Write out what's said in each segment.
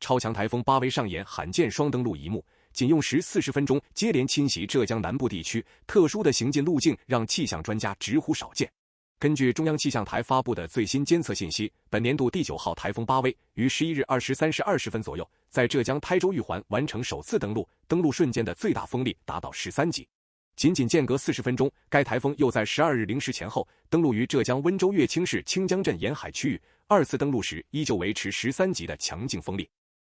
超强台风巴威上演罕见双登陆一幕，仅用时40分钟接连侵袭浙江南部地区，特殊的行进路径让气象专家直呼少见。根据中央气象台发布的最新监测信息，本年度第9号台风巴威于11日23时20分左右，在浙江台州玉环完成首次登陆，登陆瞬间的最大风力达到13级。仅间隔40分钟，该台风又在12日0时前后登陆于浙江温州乐清市清江镇沿海区域，二次登陆时依旧维持13级的强劲风力。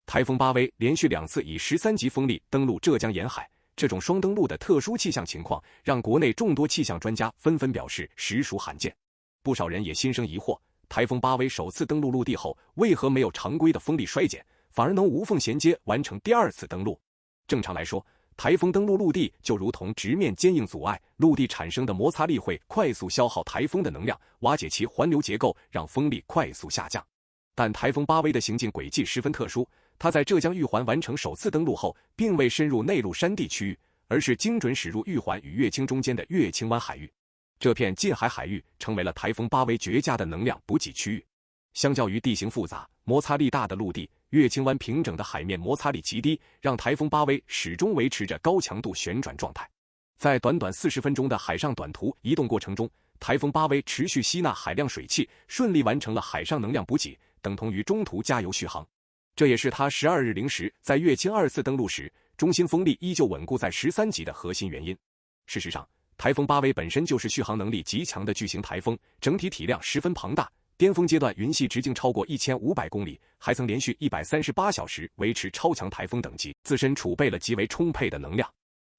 台风巴威连续2次以13级风力登陆浙江沿海，这种双登陆的特殊气象情况，让国内众多气象专家纷纷表示实属罕见。不少人也心生疑惑，台风巴威首次登陆陆地后，为何没有常规的风力衰减，反而能无缝衔接完成第2次登陆？正常来说，台风登陆陆地就如同直面坚硬阻碍，陆地产生的摩擦力会快速消耗台风的能量，瓦解其环流结构，让风力快速下降。但台风巴威的行进轨迹十分特殊，它在浙江玉环完成首次登陆后，并未深入内陆山地区域，而是精准驶入玉环与乐清中间的乐清湾海域。这片近海海域成为了台风巴威绝佳的能量补给区域。相较于地形复杂、摩擦力大的陆地，乐清湾平整的海面摩擦力极低，让台风巴威始终维持着高强度旋转状态。在短短40分钟的海上短途移动过程中，台风巴威持续吸纳海量水汽，顺利完成了海上能量补给，等同于中途加油续航。这也是它12日0时在乐清2次登陆时，中心风力依旧稳固在13级的核心原因。事实上，台风巴威本身就是续航能力极强的巨型台风，整体体量十分庞大，巅峰阶段云系直径超过1500公里，还曾连续138小时维持超强台风等级，自身储备了极为充沛的能量。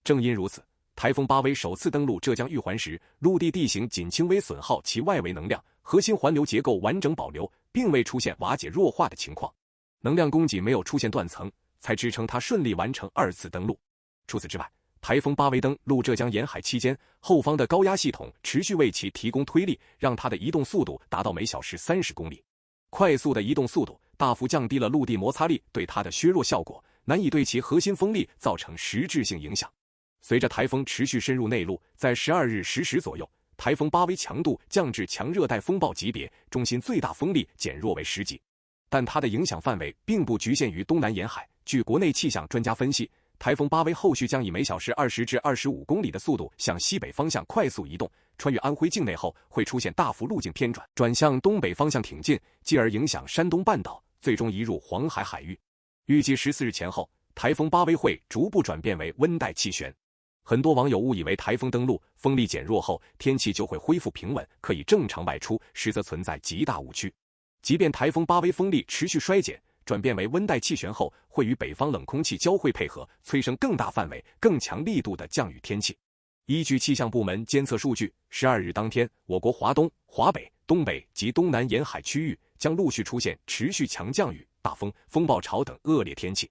正因如此，台风巴威首次登陆浙江玉环时，陆地地形仅轻微损耗其外围能量，核心环流结构完整保留，并未出现瓦解弱化的情况，能量供给没有出现断层，才支撑它顺利完成2次登陆。除此之外，台风巴威登陆浙江沿海期间，后方的高压系统持续为其提供推力，让它的移动速度达到每小时30公里。快速的移动速度大幅降低了陆地摩擦力对它的削弱效果，难以对其核心风力造成实质性影响。随着台风持续深入内陆，在12日10时左右，台风巴威强度降至强热带风暴级别，中心最大风力减弱为10级。但它的影响范围并不局限于东南沿海。据国内气象专家分析，台风巴威后续将以每小时20至25公里的速度向西北方向快速移动，穿越安徽境内后会出现大幅路径偏转，转向东北方向挺进，继而影响山东半岛，最终移入黄海海域。预计14日前后，台风巴威会逐步转变为温带气旋。很多网友误以为台风登陆，风力减弱后天气就会恢复平稳，可以正常外出，实则存在极大误区。即便台风巴威风力持续衰减，转变为温带气旋后，会与北方冷空气交汇配合，催生更大范围、更强力度的降雨天气。依据气象部门监测数据，12日当天，我国华东、华北、东北及东南沿海区域将陆续出现持续强降雨、大风、风暴潮等恶劣天气。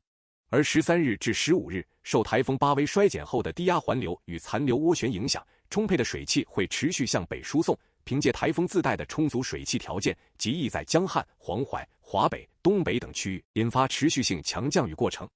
而13日至15日，受台风巴威衰减后的低压环流与残留涡旋影响，充沛的水汽会持续向北输送，凭借台风自带的充足水汽条件，极易在江汉、黄淮、华北、东北等区域引发持续性强降雨过程。